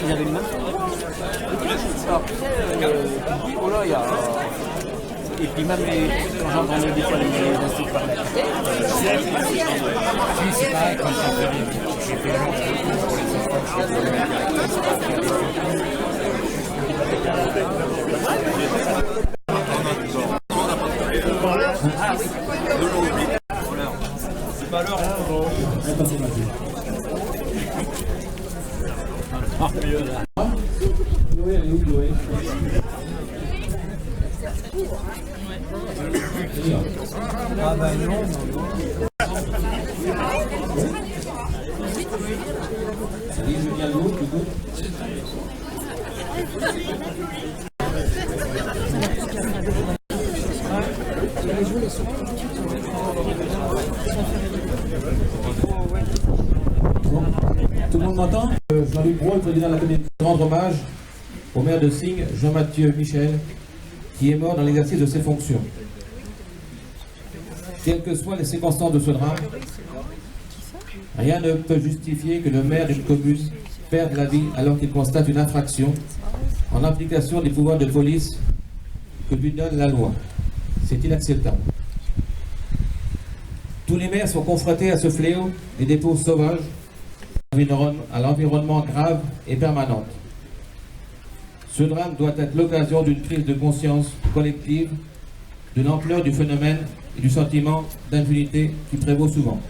ils avaient le même son. Oh là, il y a... Et puis même quand j'entendais des fois les insultes par la tête. C'est pareil quand ça fait c'est pas l'heure. Chloé, elle est où, Chloé? Ah bah non. Salut Julien Lou, du coup. Tout le monde m'entend? Jean-Luc Brault, président de la communauté, rendre hommage au maire de Signes, Jean-Mathieu Michel, qui est mort dans l'exercice de ses fonctions. Quelles que soient les circonstances de ce drame, rien ne peut justifier que le maire d'une commune perde la vie alors qu'il constate une infraction en application des pouvoirs de police que lui donne la loi. C'est inacceptable. Tous les maires sont confrontés à ce fléau des dépôts sauvages, à l'environnement grave et permanente. Ce drame doit être l'occasion d'une prise de conscience collective de l'ampleur du phénomène et du sentiment d'impunité qui prévaut souvent.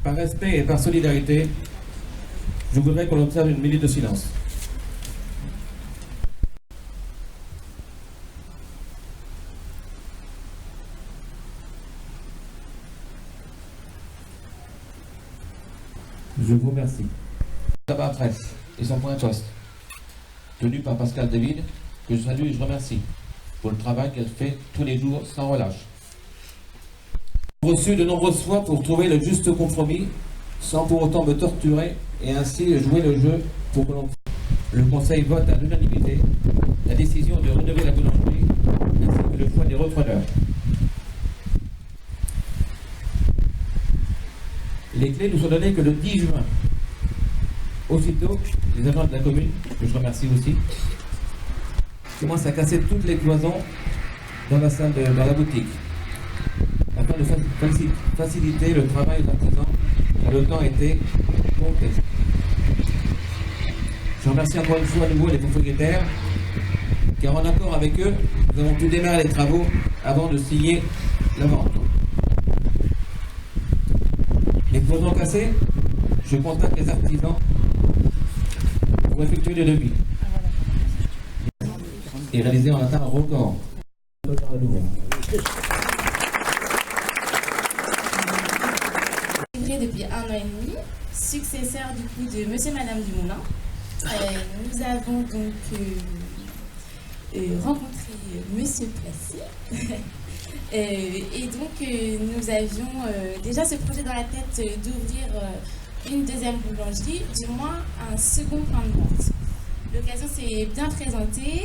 Par respect et par solidarité, je voudrais qu'on observe une minute de silence. Je vous remercie. Tabac Presse et son point de poste, tenu par Pascal David, que je salue et je remercie pour le travail qu'elle fait tous les jours sans relâche. Reçu de nombreuses fois pour trouver le juste compromis, sans pour autant me torturer et ainsi jouer le jeu pour que le Conseil vote à l'unanimité la décision de rénover la boulangerie ainsi que le choix des repreneurs. Les clés nous sont données que le 10 juin. Aussitôt, les agents de la commune, que je remercie aussi, commencent à casser toutes les cloisons dans la salle, dans la boutique, afin de faciliter le travail des artisans, car le temps était compté. Je remercie encore une fois à nouveau les propriétaires, car en accord avec eux, nous avons pu démarrer les travaux avant de signer la vente. Les cloisons cassées, je contacte les artisans pour effectuer le devis et réaliser en un temps record. Depuis 1 an et demi, successeur du coup de Monsieur et Madame Dumoulin. Nous avons donc rencontré Monsieur Placé. Et donc nous avions déjà ce projet dans la tête d'ouvrir une deuxième boulangerie, du moins un second point de vente. L'occasion s'est bien présentée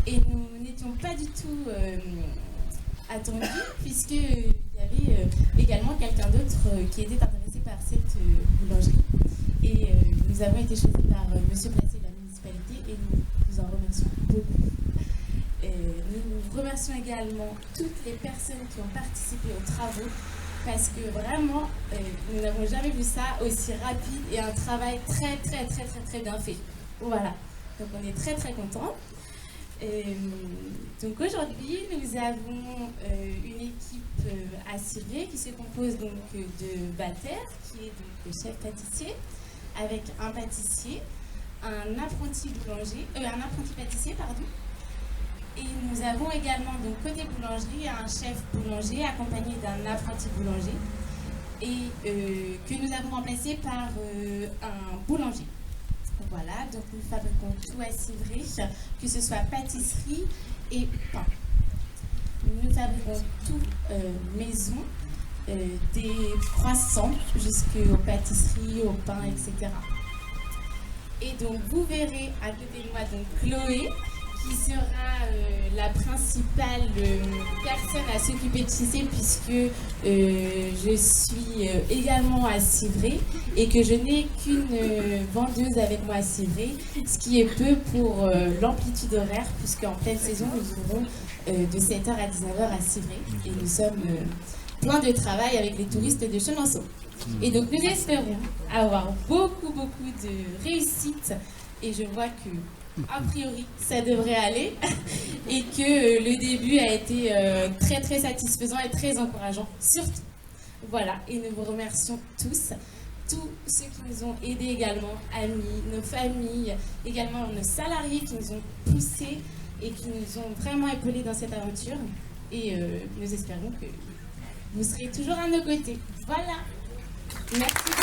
et nous n'étions pas du tout attendus puisqu'il y avait également quelqu'un d'autre qui était intéressé par cette boulangerie. Et nous avons été choisis par Monsieur Placé de la municipalité et nous en remercions beaucoup. Nous remercions également toutes les personnes qui ont participé aux travaux parce que vraiment, nous n'avons jamais vu ça aussi rapide et un travail très bien fait. Voilà, donc on est très contents. Donc aujourd'hui, nous avons une équipe assurée qui se compose donc de Bater, qui est donc le chef pâtissier, avec un pâtissier, un apprenti pâtissier, pardon. Et nous avons également, donc côté boulangerie, un chef boulanger accompagné d'un apprenti boulanger et que nous avons remplacé par un boulanger. Voilà, donc nous fabriquons tout à Civray, que ce soit pâtisserie et pain. Nous fabriquons tout maison, des croissants jusqu'aux pâtisseries, au pain, etc. Et donc vous verrez à côté de moi donc Chloé, qui sera la principale personne à s'occuper de tisser, puisque je suis également à Civray et que je n'ai qu'une vendeuse avec moi à Civray, ce qui est peu pour l'amplitude horaire, puisqu'en pleine saison, nous ouvrons de 7h à 19h à Civray et nous sommes plein de travail avec les touristes de Chenonceau. Et donc nous espérons avoir beaucoup de réussite, et je vois que a priori ça devrait aller et que le début a été très satisfaisant et très encourageant surtout. Voilà, et nous vous remercions tous ceux qui nous ont aidés également, amis, nos familles, également nos salariés qui nous ont poussés et qui nous ont vraiment épaulés dans cette aventure, et nous espérons que vous serez toujours à nos côtés. Voilà, merci beaucoup.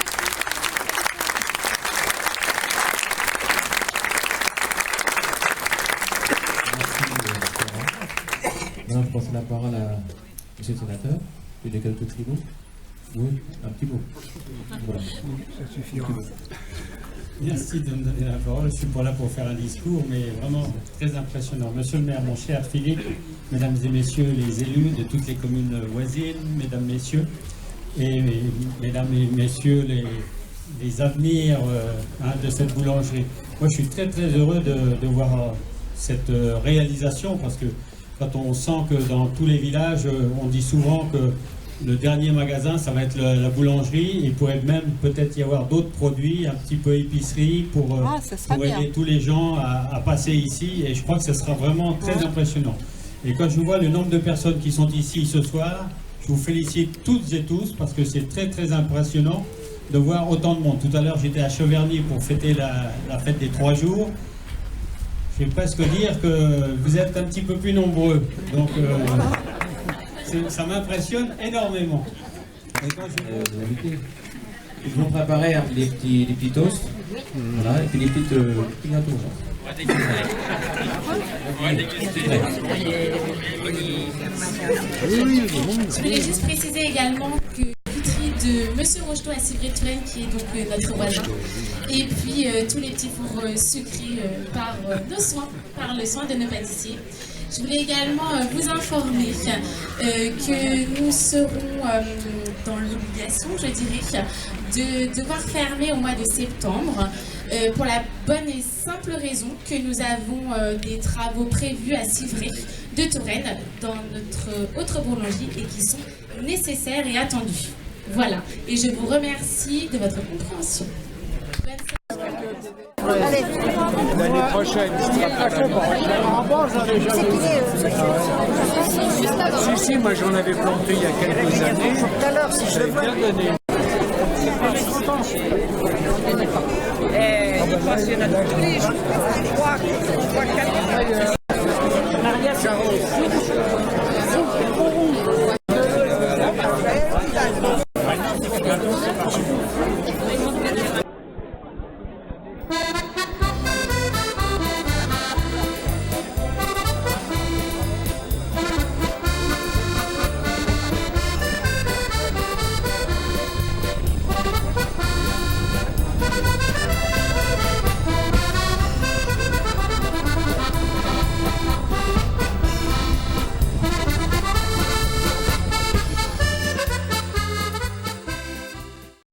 Maintenant, je passe la parole à M. le sénateur. Il y a quelques petits mots. Oui, un petit mot. Voilà. Ça suffira. Merci de me donner la parole. Je ne suis pas là pour faire un discours, mais vraiment très impressionnant. Monsieur le maire, mon cher Philippe, mesdames et messieurs les élus de toutes les communes voisines, mesdames, messieurs, et mesdames et messieurs les avenirs de cette boulangerie. Moi, je suis très heureux de voir cette réalisation, parce que quand on sent que dans tous les villages, on dit souvent que le dernier magasin, ça va être la boulangerie. Il pourrait même peut-être y avoir d'autres produits, un petit peu épicerie pour aider tous les gens à passer ici. Et je crois que ce sera vraiment très impressionnant. Et quand je vois le nombre de personnes qui sont ici ce soir, je vous félicite toutes et tous, parce que c'est très impressionnant de voir autant de monde. Tout à l'heure, j'étais à Cheverny pour fêter la fête des 3 jours. Je vais presque dire que vous êtes un petit peu plus nombreux. Donc, ça m'impressionne énormément. Et quand ils vont préparer des petits toasts, voilà, et puis des petits gâteaux. Je voulais juste préciser également que de Monsieur Rocheteau à Civray-Touraine, qui est donc notre voisin, et puis tous les petits fours sucrés par le soin de nos pâtissiers. Je voulais également vous informer que nous serons dans l'obligation, je dirais, de devoir fermer au mois de septembre, pour la bonne et simple raison que nous avons des travaux prévus à Civray de Touraine dans notre autre boulangerie et qui sont nécessaires et attendus. Voilà, et je vous remercie de votre compréhension. L'année prochaine. Si, moi j'en avais planté il y a quelques années. Je l'ai bien donné. Il y en a tous les jours, 3, 4.